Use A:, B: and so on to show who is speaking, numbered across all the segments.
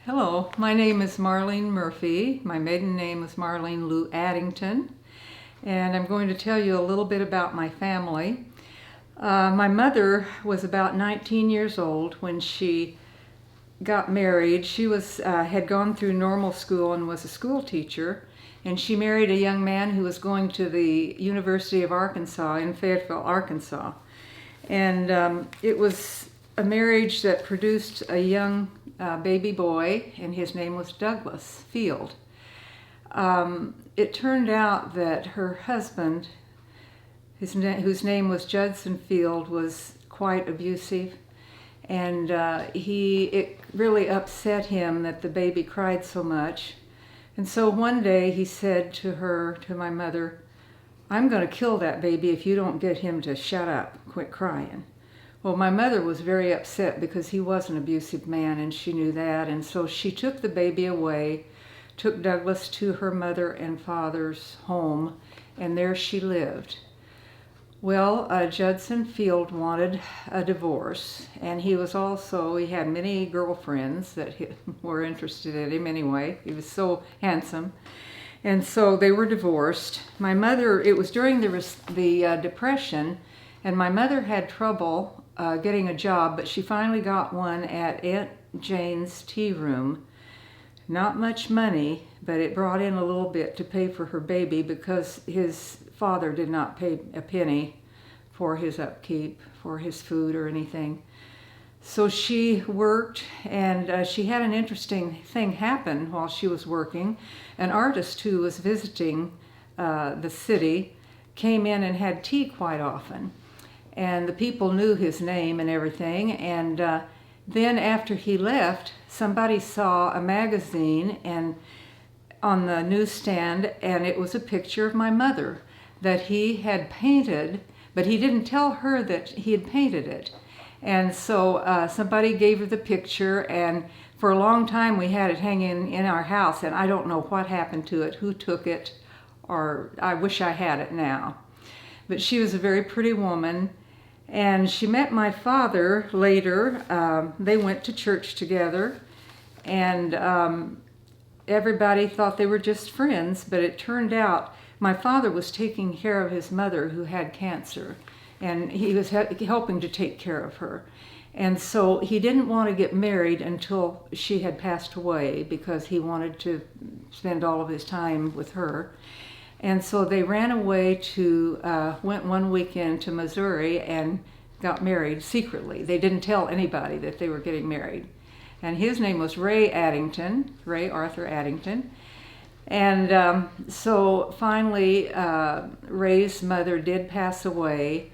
A: Hello, my name is Marlene Murphy. My maiden name is Marlene Lou Addington, and I'm going to tell you a little bit about my family. My mother was about 19 years old when she got married. She had gone through normal school and was a school teacher, and she married a young man who was going to the University of Arkansas in Fayetteville, Arkansas. And it was a marriage that produced a young baby boy, and his name was Douglas Field. It turned out that her husband, whose name was Judson Field, was quite abusive, and it really upset him that the baby cried so much. And so one day he said to my mother, "I'm going to kill that baby if you don't get him to shut up, quit crying." Well, my mother was very upset because he was an abusive man, and she knew that, and so she took the baby away, took Douglas to her mother and father's home, and there she lived. Well, Judson Field wanted a divorce, and he had many girlfriends that were interested in him anyway. He was so handsome. And so they were divorced. My mother, it was during the Depression, and my mother had trouble getting a job, but she finally got one at Aunt Jane's Tea Room. Not much money, but it brought in a little bit to pay for her baby because his father did not pay a penny for his upkeep, for his food or anything. So she worked, and she had an interesting thing happen while she was working. An artist who was visiting the city came in and had tea quite often. And the people knew his name and everything. And then after he left, somebody saw a magazine on the newsstand, and it was a picture of my mother that he had painted, but he didn't tell her that he had painted it. And so somebody gave her the picture, and for a long time we had it hanging in our house, and I don't know what happened to it, who took it, or I wish I had it now. But she was a very pretty woman, and she met my father later. They went to church together, and everybody thought they were just friends, but it turned out my father was taking care of his mother who had cancer, and he was helping to take care of her. And so he didn't want to get married until she had passed away because he wanted to spend all of his time with her. And so they ran away went one weekend to Missouri and got married secretly. They didn't tell anybody that they were getting married. And his name was Ray Addington, Ray Arthur Addington. And so finally, Ray's mother did pass away,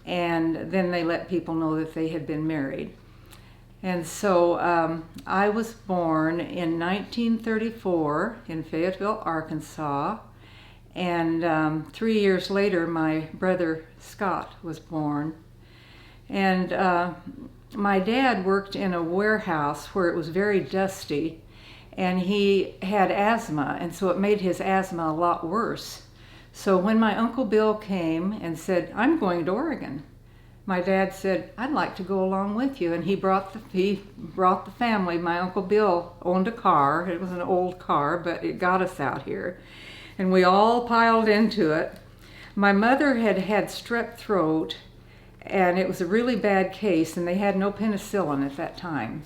A: and then they let people know that they had been married. And so I was born in 1934 in Fayetteville, Arkansas. And 3 years later, my brother Scott was born. And my dad worked in a warehouse where it was very dusty, and he had asthma, and so it made his asthma a lot worse. So when my Uncle Bill came and said, "I'm going to Oregon," my dad said, "I'd like to go along with you." And he brought the family. My Uncle Bill owned a car. It was an old car, but it got us out here. And we all piled into it. My mother had had strep throat, and it was a really bad case, and they had no penicillin at that time.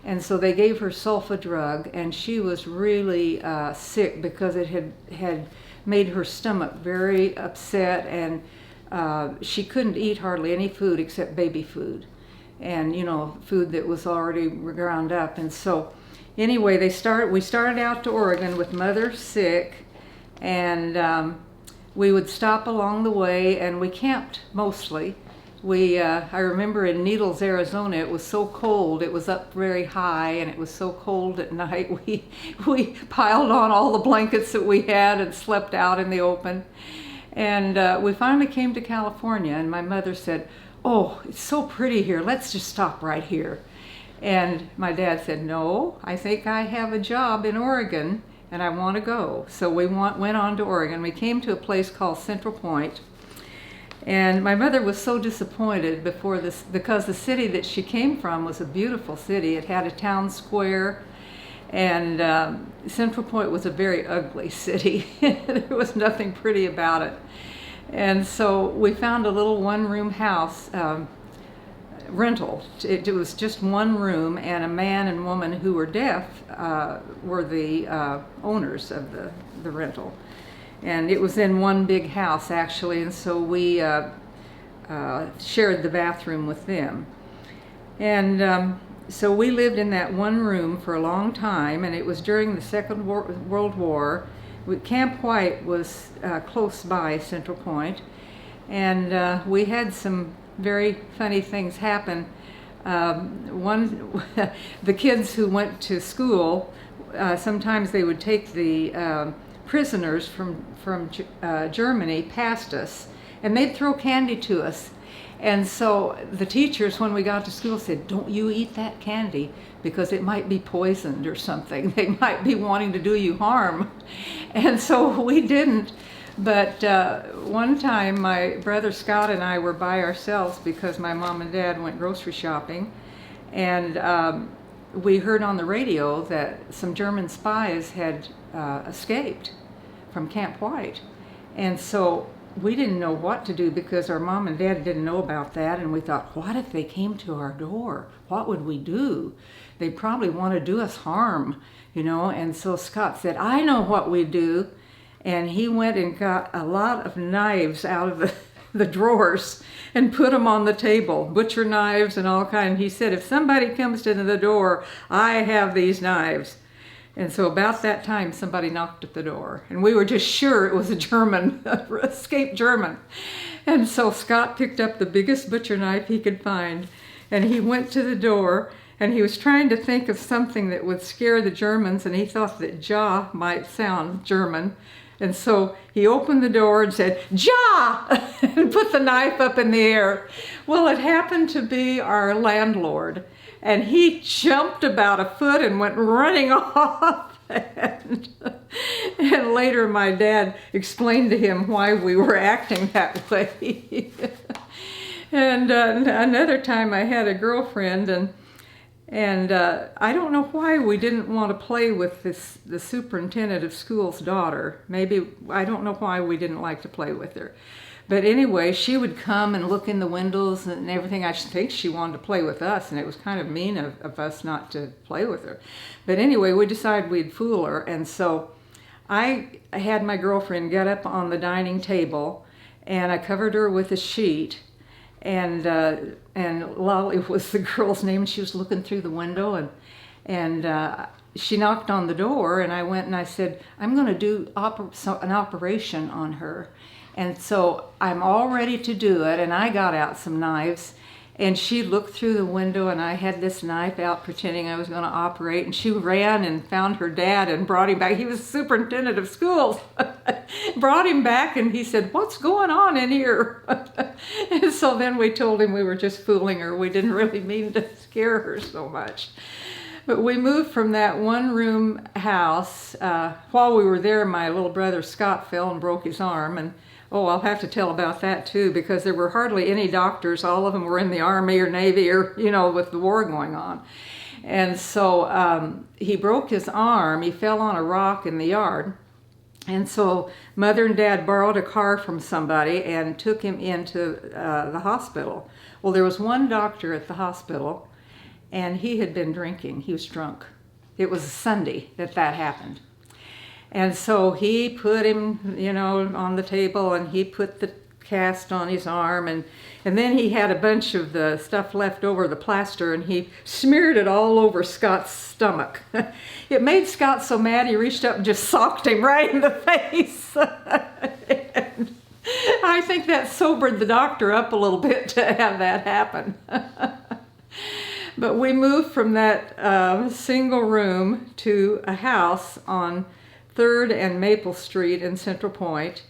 A: And so they gave her sulfa drug, and she was really sick because it had made her stomach very upset, and she couldn't eat hardly any food except baby food, and food that was already ground up. And so anyway, we started out to Oregon with Mother sick, and we would stop along the way, and we camped mostly. I remember in Needles, Arizona, it was so cold. It was up very high, and it was so cold at night. We piled on all the blankets that we had and slept out in the open. And we finally came to California, and my mother said, "Oh, it's so pretty here. Let's just stop right here." And my dad said, "No, I think I have a job in Oregon, and I want to go." So we went on to Oregon. We came to a place called Central Point. And my mother was so disappointed because the city that she came from was a beautiful city. It had a town square, And Central Point was a very ugly city. There was nothing pretty about it. And so we found a little one-room house rental. It was just one room, and a man and woman who were deaf were the owners of the rental. And it was in one big house, actually, and so we shared the bathroom with them. And so we lived in that one room for a long time, and it was during the Second World War. Camp White was close by Central Point, and we had some very funny things happen. The kids who went to school, sometimes they would take the prisoners from Germany past us, and they'd throw candy to us. And so the teachers, when we got to school, said, "Don't you eat that candy, because it might be poisoned or something. They might be wanting to do you harm." And so we didn't. But one time my brother Scott and I were by ourselves because my mom and dad went grocery shopping, and we heard on the radio that some German spies had escaped from Camp White. And so we didn't know what to do because our mom and dad didn't know about that, and we thought, what if they came to our door? What would we do? They'd probably want to do us harm, you know. And so Scott said, "I know what we do." And he went and got a lot of knives out of the drawers and put them on the table, butcher knives and all kinds. He said, "If somebody comes to the door, I have these knives." And so about that time, somebody knocked at the door, and we were just sure it was a German, escaped German. And so Scott picked up the biggest butcher knife he could find, and he went to the door, and he was trying to think of something that would scare the Germans, and he thought that "jaw" might sound German. And so he opened the door and said, "Jaw!" and put the knife up in the air. Well, it happened to be our landlord, and he jumped about a foot and went running off. And later my dad explained to him why we were acting that way. And another time I had a girlfriend, and I don't know why we didn't want to play with the superintendent of school's daughter. Maybe, I don't know why we didn't like to play with her. But anyway, she would come and look in the windows and everything. I think she wanted to play with us, and it was kind of mean of us not to play with her. But anyway, we decided we'd fool her, and so I had my girlfriend get up on the dining table, and I covered her with a sheet, and Lolly was the girl's name, and she was looking through the window, and she knocked on the door, and I went and I said, "I'm going to do an operation on her." And so I'm all ready to do it, and I got out some knives, and she looked through the window, and I had this knife out pretending I was going to operate, and she ran and found her dad and brought him back. He was the superintendent of schools. Brought him back, and he said, "What's going on in here?" And so then we told him we were just fooling her. We didn't really mean to scare her so much. But we moved from that one-room house. While we were there, my little brother Scott fell and broke his arm, and oh, I'll have to tell about that too, because there were hardly any doctors. All of them were in the Army or Navy or, you know, with the war going on. And so he broke his arm. He fell on a rock in the yard. And so Mother and Dad borrowed a car from somebody and took him into the hospital. Well, there was one doctor at the hospital, and he had been drinking. He was drunk. It was a Sunday that happened. And so he put him, you know, on the table, and he put the cast on his arm, and then he had a bunch of the stuff left over, the plaster, and he smeared it all over Scott's stomach. It made Scott so mad he reached up and just socked him right in the face. And I think that sobered the doctor up a little bit to have that happen. But we moved from that single room to a house on 3rd and Maple Street in Central Point,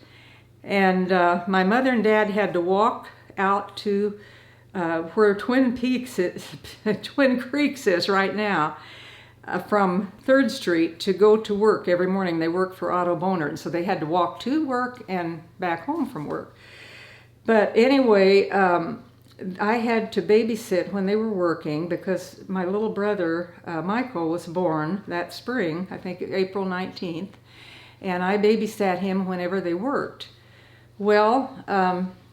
A: and my mother and dad had to walk out to where Twin Creeks is right now, from 3rd Street to go to work every morning. They worked for Otto Boner, and so they had to walk to work and back home from work. But anyway, I had to babysit when they were working because my little brother, Michael, was born that spring, I think April 19th, and I babysat him whenever they worked. Well,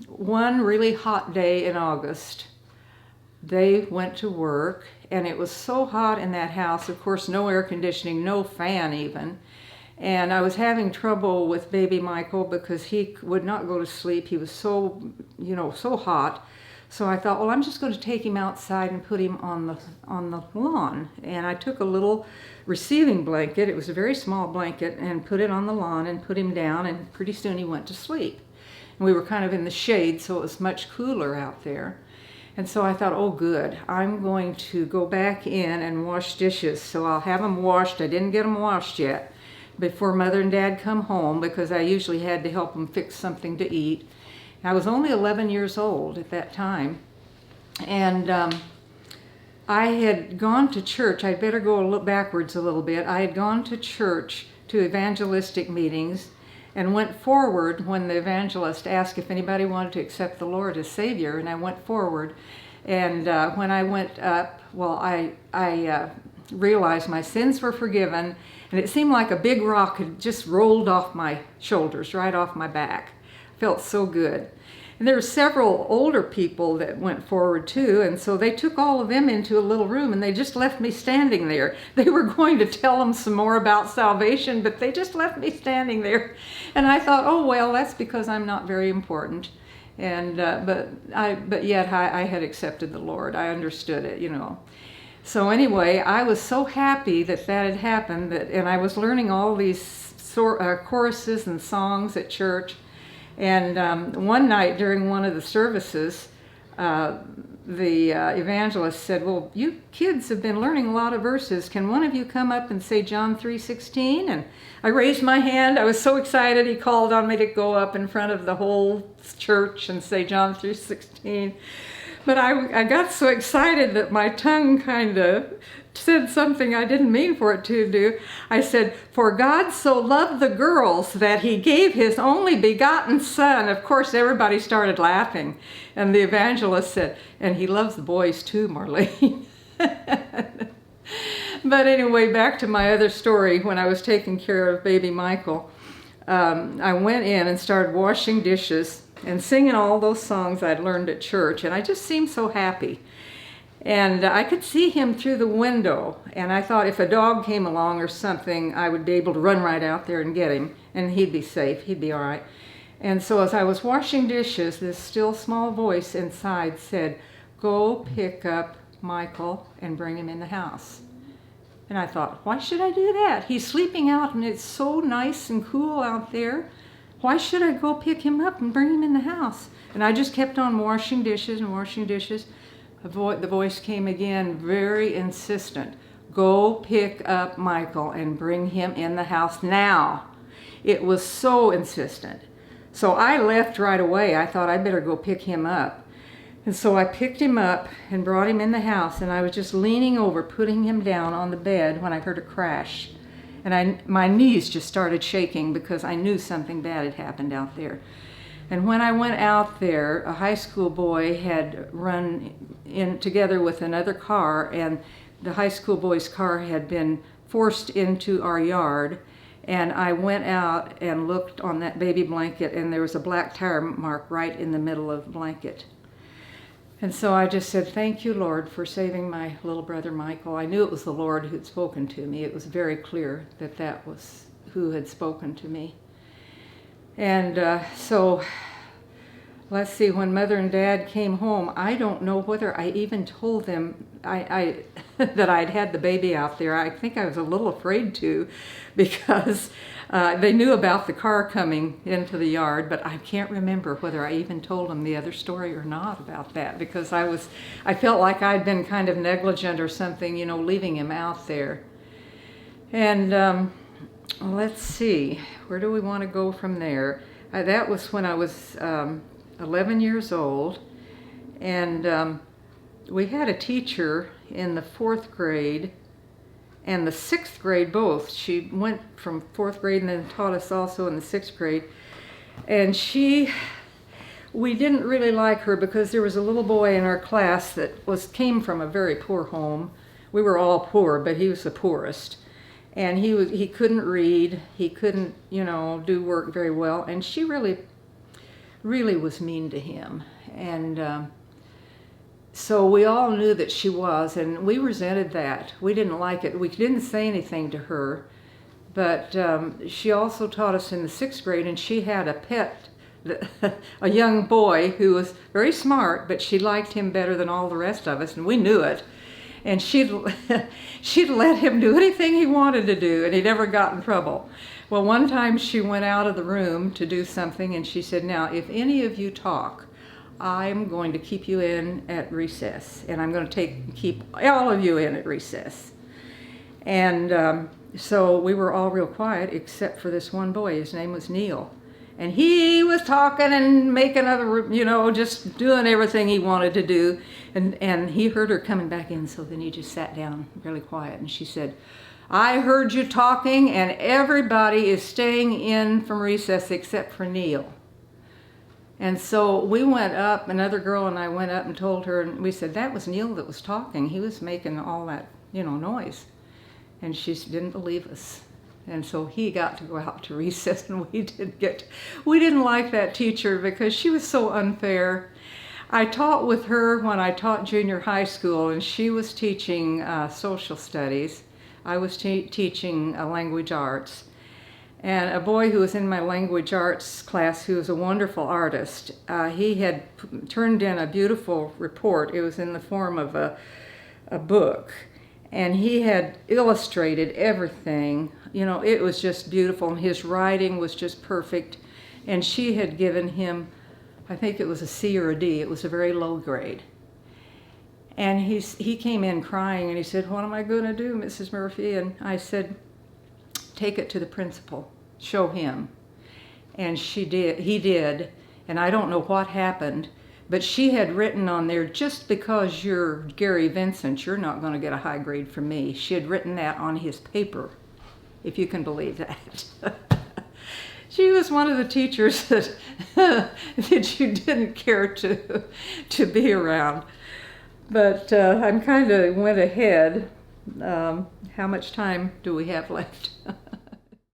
A: one really hot day in August, they went to work, and it was so hot in that house, of course, no air conditioning, no fan even. And I was having trouble with baby Michael because he would not go to sleep. He was so, so hot. So I thought, well, I'm just going to take him outside and put him on the lawn. And I took a little receiving blanket, it was a very small blanket, and put it on the lawn and put him down, and pretty soon he went to sleep. And we were kind of in the shade, so it was much cooler out there. And so I thought, oh good, I'm going to go back in and wash dishes. So I'll have them washed. I didn't get them washed yet before Mother and Dad come home because I usually had to help them fix something to eat. I was only 11 years old at that time, and I had gone to church. I'd better go backwards a little bit. I had gone to church, to evangelistic meetings, and went forward when the evangelist asked if anybody wanted to accept the Lord as Savior, and I went forward. And when I went up, well, I realized my sins were forgiven, and it seemed like a big rock had just rolled off my shoulders, right off my back. Felt so good. And there were several older people that went forward too, and so they took all of them into a little room and they just left me standing there. They were going to tell them some more about salvation, but they just left me standing there. And I thought, oh well, that's because I'm not very important. And but yet I had accepted the Lord. I understood it, So anyway, I was so happy that had happened, and I was learning all these choruses and songs at church. And one night during one of the services, the evangelist said, well, you kids have been learning a lot of verses. Can one of you come up and say John 3:16? And I raised my hand. I was so excited. He called on me to go up in front of the whole church and say John 3:16. But I got so excited that my tongue kind of said something I didn't mean for it to do. I said, for God so loved the girls that he gave his only begotten son. Of course, everybody started laughing. And the evangelist said, and he loves the boys too, Marlene. But anyway, back to my other story. When I was taking care of baby Michael, I went in and started washing dishes and singing all those songs I'd learned at church. And I just seemed so happy. And I could see him through the window, and I thought if a dog came along or something, I would be able to run right out there and get him, and he'd be safe, he'd be all right. And so as I was washing dishes, this still small voice inside said, go pick up Michael and bring him in the house. And I thought, why should I do that? He's sleeping out, and it's so nice and cool out there. Why should I go pick him up and bring him in the house? And I just kept on washing dishes and washing dishes. The voice came again, very insistent. Go pick up Michael and bring him in the house now. It was so insistent. So I left right away. I thought I'd better go pick him up. And so I picked him up and brought him in the house, and I was just leaning over, putting him down on the bed when I heard a crash. And my knees just started shaking because I knew something bad had happened out there. And when I went out there, a high school boy had run in together with another car, and the high school boy's car had been forced into our yard. And I went out and looked on that baby blanket, and there was a black tire mark right in the middle of the blanket. And so I just said, thank you, Lord, for saving my little brother Michael. I knew it was the Lord who had spoken to me. It was very clear that that was who had spoken to me. And so, let's see, when Mother and Dad came home, I don't know whether I even told them that I'd had the baby out there. I think I was a little afraid to, because they knew about the car coming into the yard, but I can't remember whether I even told them the other story or not about that, because I felt like I'd been kind of negligent or something, leaving him out there. And let's see, where do we want to go from there? That was when I was 11 years old, and we had a teacher in the 4th grade and the 6th grade both. She went from 4th grade and then taught us also in the 6th grade. And she we didn't really like her because there was a little boy in our class that came from a very poor home. We were all poor, but he was the poorest. And he couldn't read, he couldn't, do work very well, and she really was mean to him. And so we all knew that she was, and we resented that. We didn't like it. We didn't say anything to her, but she also taught us in the 6th grade, and she had a pet, a young boy who was very smart, but she liked him better than all the rest of us, and we knew it. And she'd let him do anything he wanted to do, and he never got in trouble. Well, one time she went out of the room to do something, and she said, "Now, if any of you talk, I'm going to keep you in at recess, and I'm going to keep all of you in at recess." And so we were all real quiet, except for this one boy. His name was Neil. And he was talking and making other, just doing everything he wanted to do. And he heard her coming back in, so then he just sat down really quiet. And she said, "I heard you talking, and everybody is staying in from recess except for Neil." And so we went up, another girl and I went up and told her, and we said, "That was Neil that was talking. He was making all that, noise." And she didn't believe us. And so he got to go out to recess, and we didn't like that teacher because she was so unfair. I taught with her when I taught junior high school, and she was teaching social studies. I was teaching language arts. And a boy who was in my language arts class, who was a wonderful artist, he had turned in a beautiful report. It was in the form of a book. And he had illustrated everything. It was just beautiful, and his writing was just perfect. And she had given him, I think it was a C or a D. It was a very low grade. And he came in crying, and he said, "What am I going to do, Mrs. Murphy?" And I said, "Take it to the principal. Show him." And he did. And I don't know what happened. But she had written on there, "Just because you're Gary Vincent, you're not going to get a high grade from me." She had written that on his paper, if you can believe that. She was one of the teachers that you didn't care to be around. But I'm kind of went ahead. How much time do we have left?